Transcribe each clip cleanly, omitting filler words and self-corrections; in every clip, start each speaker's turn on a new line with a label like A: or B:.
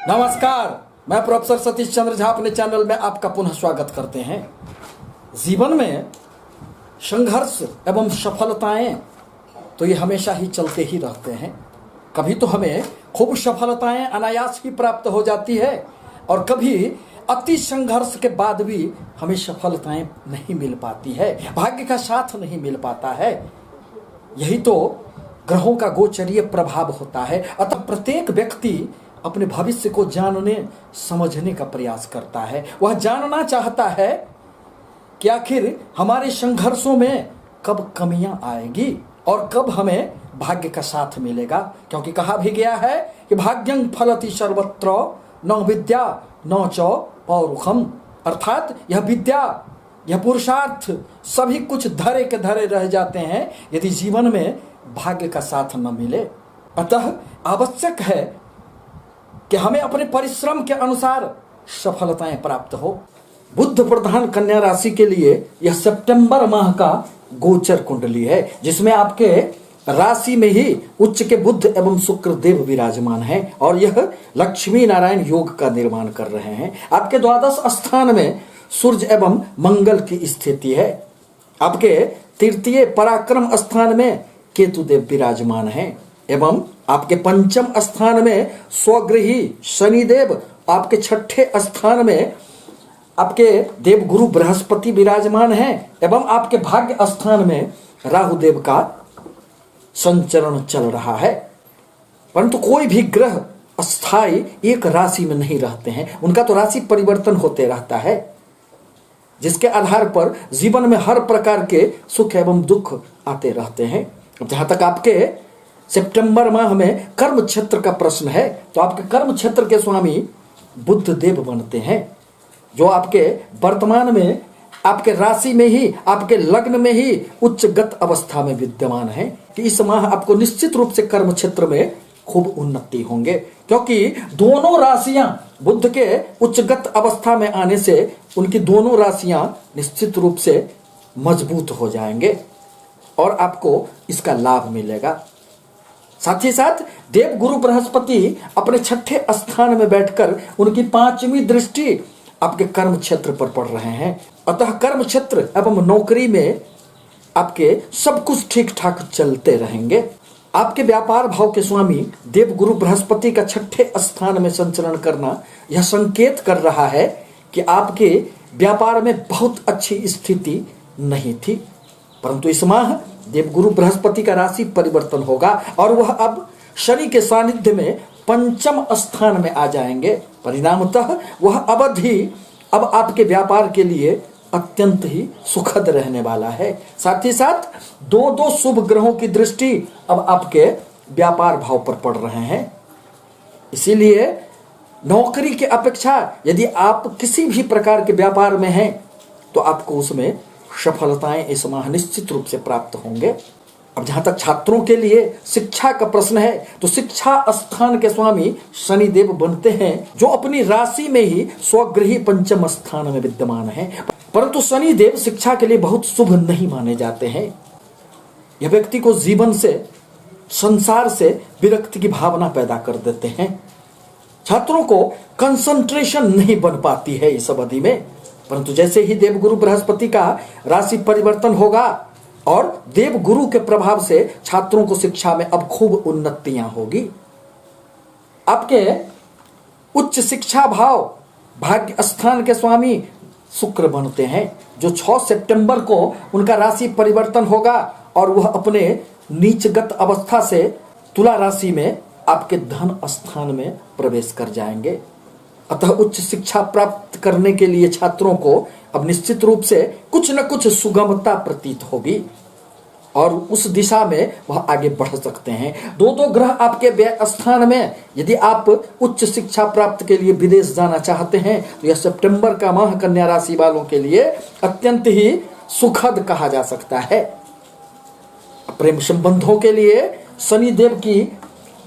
A: नमस्कार, मैं प्रोफेसर सतीश चंद्र झा अपने चैनल में आपका पुनः स्वागत करते हैं। जीवन में संघर्ष एवं सफलताएं तो ये हमेशा ही चलते ही रहते हैं। कभी तो हमें खूब सफलताएं अनायास ही प्राप्त हो जाती है और कभी अति संघर्ष के बाद भी हमें सफलताएं नहीं मिल पाती है, भाग्य का साथ नहीं मिल पाता है। यही तो ग्रहों का गोचरीय प्रभाव होता है। अतः प्रत्येक व्यक्ति अपने भविष्य को जानने समझने का प्रयास करता है। वह जानना चाहता है कि आखिर हमारे संघर्षों में कब कमियां आएगी और कब हमें भाग्य का साथ मिलेगा, क्योंकि कहा भी गया है कि भाग्यं फलति सर्वत्र न विद्या न च पौरुषम, अर्थात यह विद्या यह पुरुषार्थ सभी कुछ धरे के धरे रह जाते हैं यदि जीवन में भाग्य का साथ न मिले। अतः आवश्यक है कि हमें अपने परिश्रम के अनुसार सफलताएं प्राप्त हो। बुध प्रधान कन्या राशि के लिए यह सितंबर माह का गोचर कुंडली है, जिसमें आपके राशि में ही उच्च के बुध एवं शुक्र देव विराजमान हैं और यह लक्ष्मी नारायण योग का निर्माण कर रहे हैं। आपके द्वादश स्थान में सूर्य एवं मंगल की स्थिति है। आपके तृतीय पराक्रम स्थान में केतु देव विराजमान हैं एवं आपके पंचम स्थान में स्वगृही शनिदेव, आपके छठे स्थान में आपके देव गुरु बृहस्पति विराजमान हैं एवं आपके भाग्य स्थान में राहुदेव का संचरण चल रहा है। परंतु कोई भी ग्रह अस्थायी एक राशि में नहीं रहते हैं, उनका तो राशि परिवर्तन होते रहता है, जिसके आधार पर जीवन में हर प्रकार के सुख एवं दुख आते रहते हैं। जहां तक आपके सितंबर माह में कर्म क्षेत्र का प्रश्न है, तो आपके कर्म क्षेत्र के स्वामी बुध देव बनते हैं, जो आपके वर्तमान में आपके राशि में ही आपके लग्न में ही उच्चगत अवस्था में विद्यमान है कि इस माह आपको निश्चित रूप से कर्म क्षेत्र में खूब उन्नति होंगे, क्योंकि दोनों राशियां बुध के उच्चगत अवस्था में आने से उनकी दोनों राशियां निश्चित रूप से मजबूत हो जाएंगे और आपको इसका लाभ मिलेगा। साथ ही साथ देव गुरु बृहस्पति अपने छठे स्थान में बैठकर उनकी पांचवी दृष्टि आपके कर्म क्षेत्र पर पड़ रहे हैं। अतः कर्म क्षेत्र एवं नौकरी में आपके सब कुछ ठीक ठाक चलते रहेंगे। आपके व्यापार भाव के स्वामी देव गुरु बृहस्पति का छठे स्थान में संचरण करना यह संकेत कर रहा है कि आपके व्यापार में बहुत अच्छी स्थिति नहीं थी, परंतु इस माह देवगुरु बृहस्पति का राशि परिवर्तन होगा और वह अब शनि के सानिध्य में पंचम स्थान में आ जाएंगे। परिणामतः वह अवधि अब आपके व्यापार के लिए अत्यंत ही सुखद रहने वाला है। साथ ही साथ दो शुभ ग्रहों की दृष्टि अब आपके व्यापार भाव पर पड़ रहे हैं। इसीलिए नौकरी की अपेक्षा यदि आप किसी भी प्रकार के व्यापार में हैं तो आपको उसमें सफलताएं इस माह निश्चित रूप से प्राप्त होंगे। अब जहां तक छात्रों के लिए शिक्षा का प्रश्न है, तो शिक्षा स्थान के स्वामी शनिदेव बनते हैं, जो अपनी राशि में ही स्वगृही पंचम स्थान में विद्यमान हैं। परंतु शनिदेव शिक्षा के लिए बहुत शुभ नहीं माने जाते हैं। यह व्यक्ति को जीवन से, संसार से विरक्ति की भावना पैदा कर देते हैं। छात्रों को कंसंट्रेशन नहीं बन पाती है इस अवधि में। परंतु जैसे ही देवगुरु बृहस्पति का राशि परिवर्तन होगा और देवगुरु के प्रभाव से छात्रों को शिक्षा में अब खूब उन्नतियां होगी। आपके उच्च शिक्षा भाव भाग्य स्थान के स्वामी शुक्र बनते हैं, जो 6 सितंबर को उनका राशि परिवर्तन होगा और वह अपने नीचगत अवस्था से तुला राशि में आपके धन स्थान में प्रवेश कर जाएंगे। अतः उच्च शिक्षा प्राप्त करने के लिए छात्रों को अब निश्चित रूप से कुछ न कुछ सुगमता प्रतीत होगी और उस दिशा में वह आगे बढ़ सकते हैं। दो ग्रह आपके व्यय स्थान में, यदि आप उच्च शिक्षा प्राप्त के लिए विदेश जाना चाहते हैं तो यह सितंबर का माह कन्या राशि वालों के लिए अत्यंत ही सुखद कहा जा सकता है। प्रेम संबंधों के लिए शनिदेव की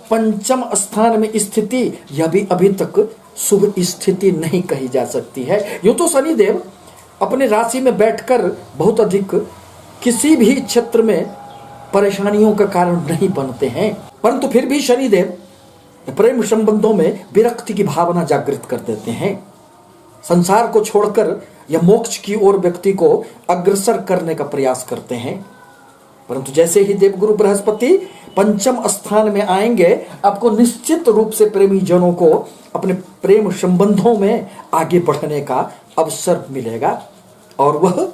A: पंचम स्थान में स्थिति यह भी अभी तक शुभ स्थिति नहीं कही जा सकती है। यूं तो शनिदेव अपने राशि में बैठकर बहुत अधिक किसी भी क्षेत्र में परेशानियों का कारण नहीं बनते हैं, परंतु फिर भी शनिदेव प्रेम संबंधों में विरक्ति की भावना जागृत कर देते हैं। संसार को छोड़कर यह मोक्ष की ओर व्यक्ति को अग्रसर करने का प्रयास करते हैं। परंतु जैसे ही देवगुरु बृहस्पति पंचम स्थान में आएंगे, आपको निश्चित रूप से प्रेमी जनों को अपने प्रेम संबंधों में आगे बढ़ने का अवसर मिलेगा और वह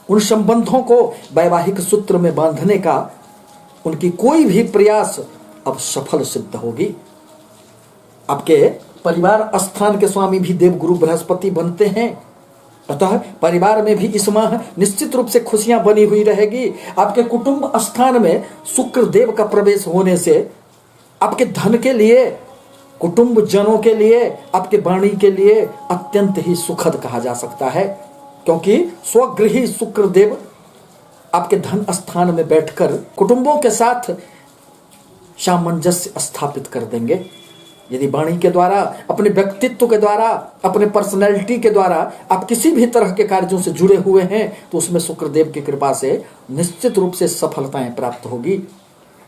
A: उन संबंधों को वैवाहिक सूत्र में बांधने का उनकी कोई भी प्रयास अब सफल सिद्ध होगी। आपके परिवार स्थान के स्वामी भी देवगुरु बृहस्पति बनते हैं, अतः परिवार में भी इस माह निश्चित रूप से खुशियां बनी हुई रहेगी। आपके कुटुंब स्थान में शुक्र देव का प्रवेश होने से आपके धन के लिए, कुटुंब जनों के लिए, आपके वाणी के लिए अत्यंत ही सुखद कहा जा सकता है, क्योंकि स्वगृही शुक्र देव आपके धन स्थान में बैठकर कुटुंबों के साथ सामंजस्य स्थापित कर देंगे। यदि वाणी के द्वारा, अपने व्यक्तित्व के द्वारा, अपने पर्सनैलिटी के द्वारा आप किसी भी तरह के कार्यों से जुड़े हुए हैं तो उसमें शुक्रदेव की कृपा से निश्चित रूप से सफलताएं प्राप्त होगी।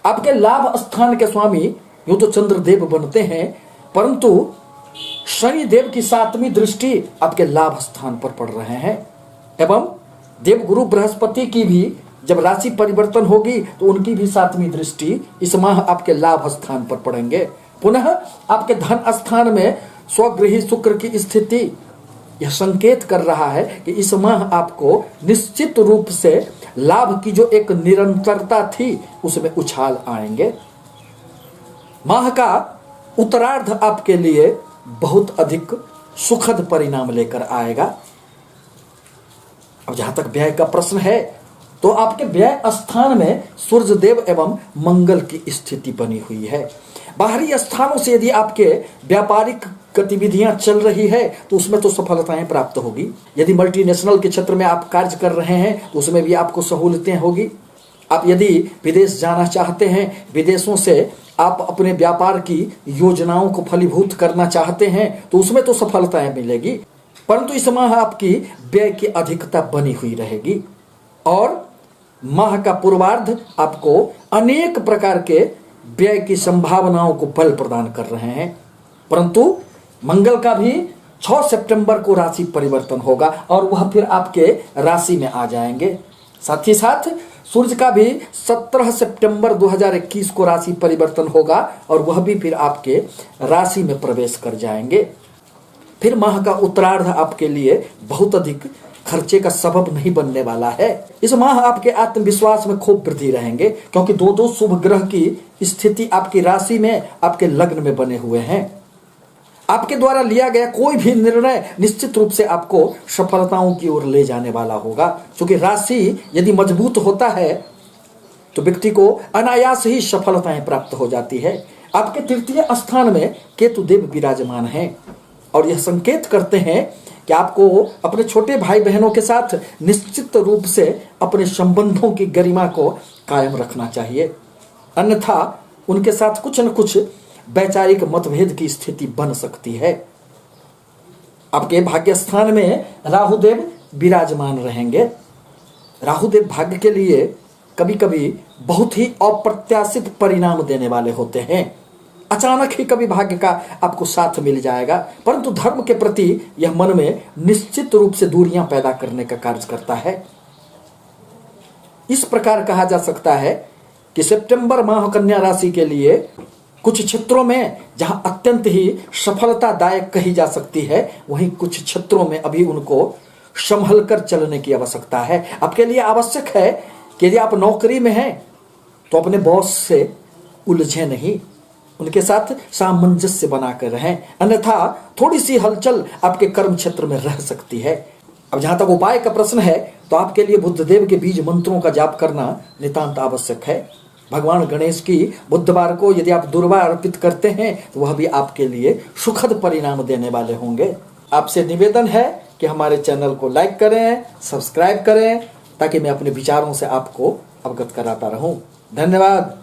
A: आपके लाभ स्थान के स्वामी यूं तो चंद्रदेव बनते हैं, परंतु शनि देव की 7वीं दृष्टि आपके लाभ स्थान पर पड़ रहे हैं एवं देवगुरु बृहस्पति की भी जब राशि परिवर्तन होगी तो उनकी भी 7वीं दृष्टि इस माह आपके लाभ स्थान पर पड़ेंगे। पुनः आपके धन स्थान में स्वगृही शुक्र की स्थिति यह संकेत कर रहा है कि इस माह आपको निश्चित रूप से लाभ की जो एक निरंतरता थी उसमें उछाल आएंगे। माह का उत्तरार्ध आपके लिए बहुत अधिक सुखद परिणाम लेकर आएगा। अब जहां तक व्यय का प्रश्न है तो आपके व्यय स्थान में सूर्यदेव एवं मंगल की स्थिति बनी हुई है। बाहरी स्थानों से यदि आपके व्यापारिक गतिविधियां चल रही है तो उसमें तो सफलताएं प्राप्त होगी। यदि मल्टीनेशनल के क्षेत्र में आप कार्य कर रहे हैं तो उसमें भी आपको सहूलतें होगी। आप यदि विदेश जाना चाहते हैं, विदेशों से आप अपने व्यापार की योजनाओं को फलीभूत करना चाहते हैं तो उसमें तो सफलताएं मिलेगी। परंतु इस माह आपकी व्यय की अधिकता बनी हुई रहेगी और माह का पूर्वार्ध आपको अनेक प्रकार के व्यय की संभावनाओं को बल प्रदान कर रहे हैं। परंतु मंगल का भी 6 सितंबर को राशि परिवर्तन होगा और वह फिर आपके राशि में आ जाएंगे। साथ ही साथ सूर्य का भी 17 सितंबर 2021 को राशि परिवर्तन होगा और वह भी फिर आपके राशि में प्रवेश कर जाएंगे। फिर माह का उत्तरार्ध आपके लिए बहुत अधिक खर्चे का सबब नहीं बनने वाला है। इस माह आपके आत्मविश्वास में खूब वृद्धि रहेंगे, क्योंकि दो शुभ ग्रह की स्थिति आपकी राशि में, आपके लग्न में बने हुए हैं। आपके द्वारा लिया गया कोई भी निर्णय निश्चित रूप से आपको सफलताओं की ओर ले जाने वाला होगा, क्योंकि राशि यदि मजबूत होता है तो व्यक्ति को अनायास ही सफलताएं प्राप्त हो जाती है। आपके तृतीय स्थान में केतु देव विराजमान हैं और यह संकेत करते हैं कि आपको अपने छोटे भाई बहनों के साथ निश्चित रूप से अपने संबंधों की गरिमा को कायम रखना चाहिए, अन्यथा उनके साथ कुछ न कुछ वैचारिक मतभेद की स्थिति बन सकती है। आपके भाग्य स्थान में राहुदेव विराजमान रहेंगे। राहुदेव भाग्य के लिए कभी कभी बहुत ही अप्रत्याशित परिणाम देने वाले होते हैं। अचानक ही कभी भाग्य का आपको साथ मिल जाएगा, परंतु धर्म के प्रति यह मन में निश्चित रूप से दूरियां पैदा करने का कार्य करता है। इस प्रकार कहा जा सकता है कि सितंबर माह कन्या राशि के लिए कुछ क्षेत्रों में जहां अत्यंत ही सफलतादायक कही जा सकती है, वहीं कुछ क्षेत्रों में अभी उनको संभल कर चलने की आवश्यकता है। आपके लिए आवश्यक है कि यदि आप नौकरी में हैं तो अपने बॉस से उलझे नहीं, उनके साथ सामंजस्य बनाकर रहें, अन्यथा थोड़ी सी हलचल आपके कर्म क्षेत्र में रह सकती है। अब जहां तक उपाय का प्रश्न है तो आपके लिए बुद्धदेव के बीज मंत्रों का जाप करना नितांत आवश्यक है। भगवान गणेश की बुधवार को यदि आप दुर्वा अर्पित करते हैं तो वह भी आपके लिए सुखद परिणाम देने वाले होंगे। आपसे निवेदन है कि हमारे चैनल को लाइक करें, सब्सक्राइब करें, ताकि मैं अपने विचारों से आपको अवगत कराता रहूं। धन्यवाद।